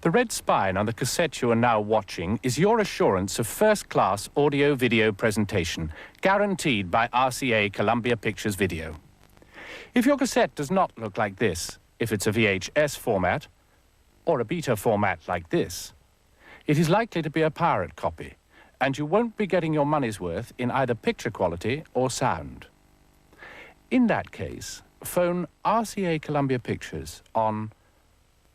The red spine on the cassette you are now watching is your assurance of first-class audio-video presentation, guaranteed by RCA Columbia Pictures Video. If your cassette does not look like this, if it's a VHS format, or a beta format like this, it is likely to be a pirate copy, and you won't be getting your money's worth in either picture quality or sound. In that case, phone RCA Columbia Pictures on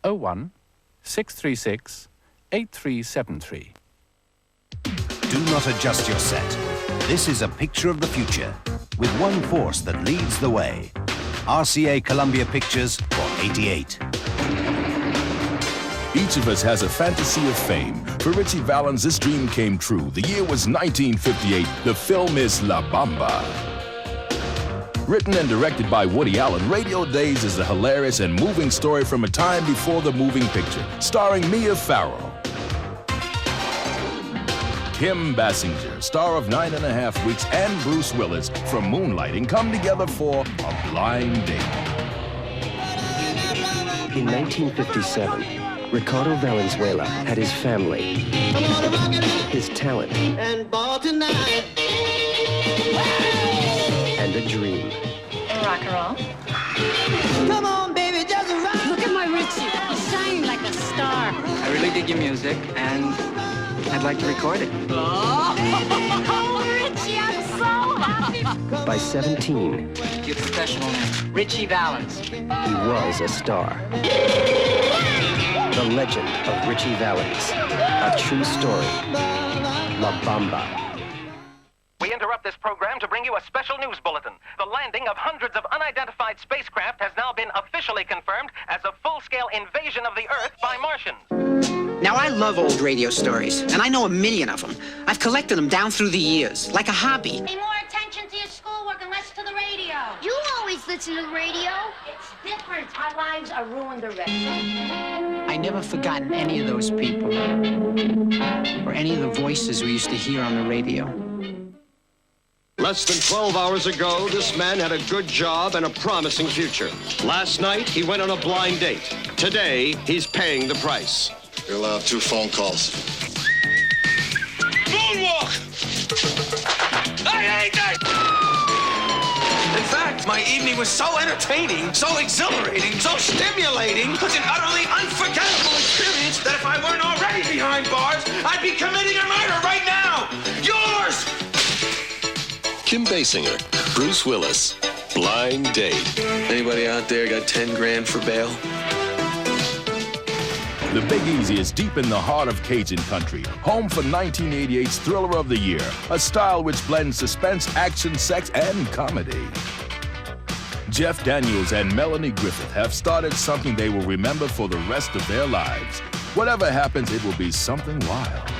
01-636-8373. Do not adjust your set. This is a picture of the future, with one force that leads the way. RCA Columbia Pictures for 88. Each of us has a fantasy of fame. For Richie Valens, this dream came true. The year was 1958. The film is La Bamba. Written and directed by Woody Allen, Radio Days is a hilarious and moving story from a time before the moving picture, starring Mia Farrow. Kim Basinger, star of 9½ Weeks, and Bruce Willis from Moonlighting come together for a blind date. In 1957, Ricardo Valenzuela had his family, his talent, and a dream. Rock and roll. Come on, baby, just rock. Look at my Richie. He's shining like a star. I really dig your music, and I'd like to record it. Oh, Richie, I'm so happy. By 17, Your professional name. Richie Valens. he was a star. The legend of Richie Valens. A true story. La Bamba. We interrupt this program to bring you a special news bulletin. The landing of hundreds of unidentified spacecraft has now been officially confirmed as a full-scale invasion of the Earth by Martians. Now, I love old radio stories, and I know a million of them. I've collected them down through the years, like a hobby. Pay more attention to your schoolwork and less to the radio. You always listen to the radio. It's different. Our lives are ruined already. I never forgotten any of those people, or any of the voices we used to hear on the radio. Less than 12 hours ago, this man had a good job and a promising future. Last night, he went on a blind date. Today, he's paying the price. You're allowed 2 phone calls. Moonwalk! I hate that! In fact, my evening was so entertaining, so exhilarating, so stimulating, such an utterly unforgettable experience that if I weren't already behind bars, I'd be committing a murder right now! Yours! Kim Basinger, Bruce Willis, Blind Date. Anybody out there got 10 grand for bail? The Big Easy is deep in the heart of Cajun country, home for 1988's Thriller of the Year, a style which blends suspense, action, sex, and comedy. Jeff Daniels and Melanie Griffith have started something they will remember for the rest of their lives. Whatever happens, it will be something wild.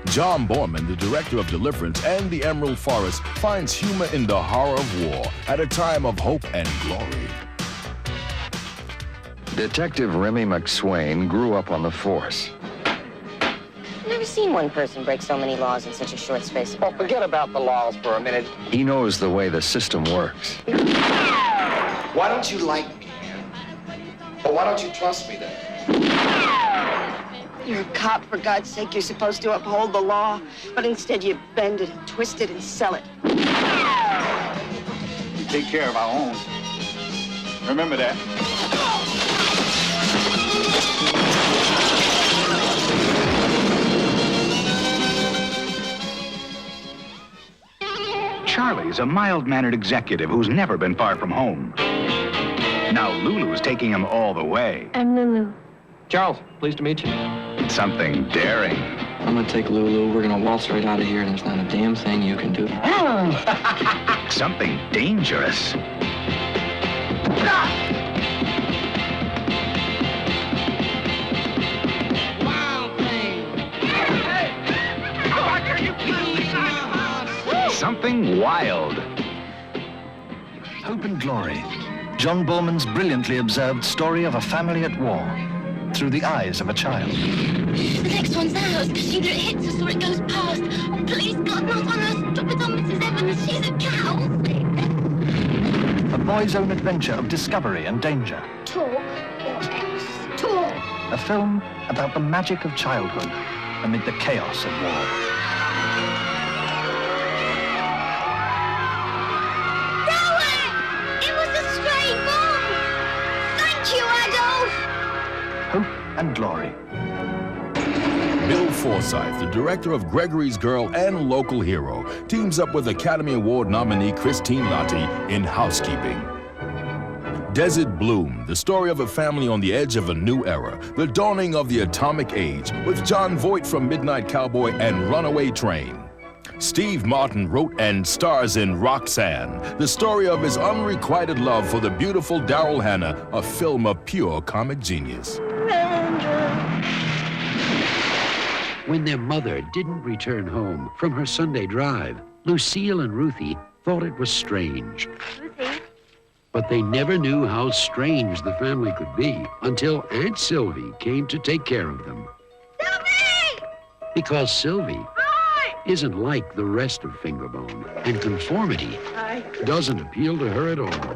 John Borman, the director of Deliverance and The Emerald Forest, finds humor in the horror of war at a time of hope and glory. Detective Remy McSwain grew up on the force. I've never seen one person break so many laws in such a short space of time. Oh, forget about the laws for a minute. He knows the way the system works. Why don't you like me? Or why don't you trust me then? You're a cop, for God's sake. You're supposed to uphold the law, but instead you bend it and twist it and sell it. We take care of our own. Remember that. Charlie's a mild-mannered executive who's never been far from home. Now Lulu's taking him all the way. I'm Lulu. Charles, pleased to meet you. Something daring. I'm gonna take Lulu. We're gonna waltz right out of here, and there's not a damn thing you can do. Something dangerous. Something wild. Hope and Glory. John Borman's brilliantly observed story of a family at war through the eyes of a child. The next one's ours. Either it hits us or it goes past. Oh, please, God, not on us. Drop it on Mrs. Evans. She's a cow. A boy's own adventure of discovery and danger. Talk or else. Talk. a film about the magic of childhood amid the chaos of war. It was a stray bomb! Thank you, Adolf! Hope and glory. Bill Forsyth, the director of Gregory's Girl and Local Hero, teams up with Academy Award nominee Christine Lahti in Housekeeping. Desert Bloom, the story of a family on the edge of a new era, the dawning of the atomic age, with John Voight from Midnight Cowboy and Runaway Train. Steve Martin wrote and stars in Roxanne, the story of his unrequited love for the beautiful Daryl Hannah, a film of pure comic genius. When their mother didn't return home from her Sunday drive, Lucille and Ruthie thought it was strange. Ruthie? But they never knew how strange the family could be until Aunt Sylvie came to take care of them. Sylvie! Because Sylvie isn't like the rest of Fingerbone, and conformity doesn't appeal to her at all.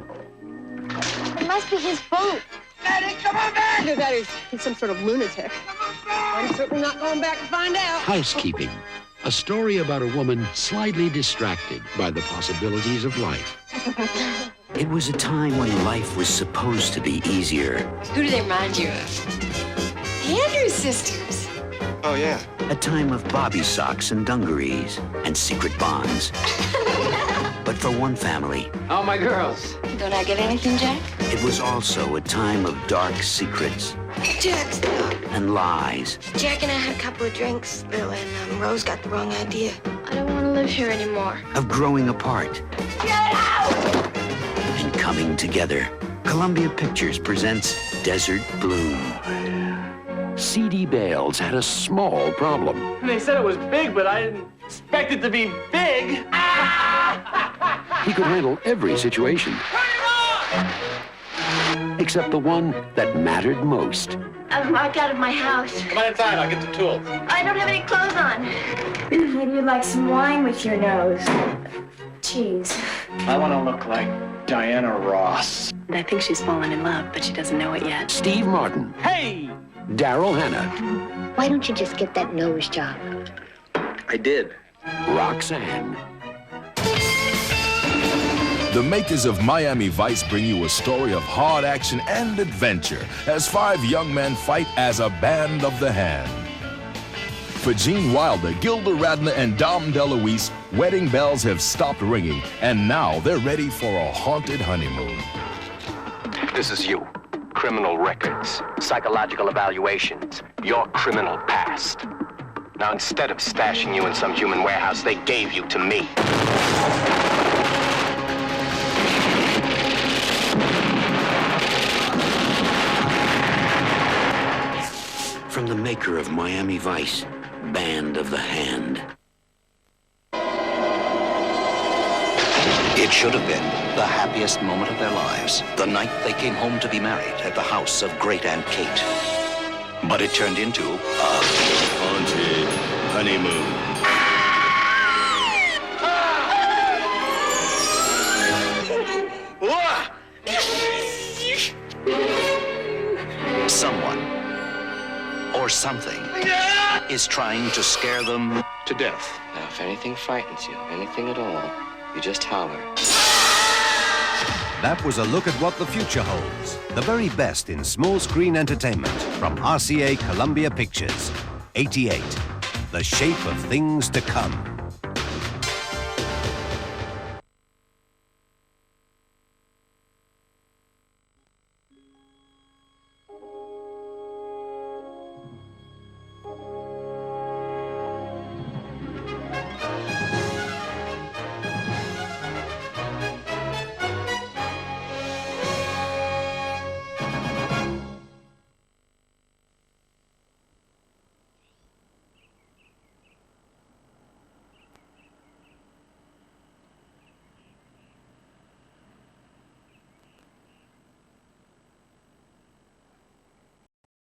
It must be his boat. Daddy, come on back! Either that is he's some sort of lunatic. I'm certainly not going back to find out. Housekeeping, a story about a woman slightly distracted by the possibilities of life. It was a time when life was supposed to be easier. Who do they remind you of? The Andrews sisters. Oh, yeah. A time of bobby socks and dungarees and secret bonds. But for one family, Oh, my girls. Don't I get anything, Jack? it was also a time of dark secrets Jack, stop. and lies. Jack and I had a couple of drinks, Bill, and Rose got the wrong idea. I don't want to live here anymore. Of growing apart Get out! and coming together. Columbia Pictures presents Desert Bloom. C.D. Bales had a small problem. They said it was big, but I didn't expect it to be big. He could handle every situation, except the one that mattered most. I'm locked out of my house. Come on inside, I'll get the tools. I don't have any clothes on. Maybe you'd like some wine with your nose. Cheese. I want to look like Diana Ross. I think she's fallen in love, but she doesn't know it yet. Steve Martin. Hey! Daryl Hannah. Why don't you just get that nose job? I did. Roxanne. The makers of Miami Vice bring you a story of hard action and adventure as 5 young men fight as a band of the hand. For Gene Wilder, Gilda Radner, and Dom DeLuise, wedding bells have stopped ringing, and now they're ready for a haunted honeymoon. This is you. Criminal records, psychological evaluations, your criminal past. Now, instead of stashing you in some human warehouse, they gave you to me. From the maker of Miami Vice, Band of the Hand. It should have been the happiest moment of their lives, the night they came home to be married at the house of Great Aunt Kate. But it turned into a haunted honeymoon. Someone or something is trying to scare them to death. Now, if anything frightens you, anything at all, you just holler. That was a look at what the future holds. The very best in small screen entertainment from RCA Columbia Pictures. 88. The shape of things to come.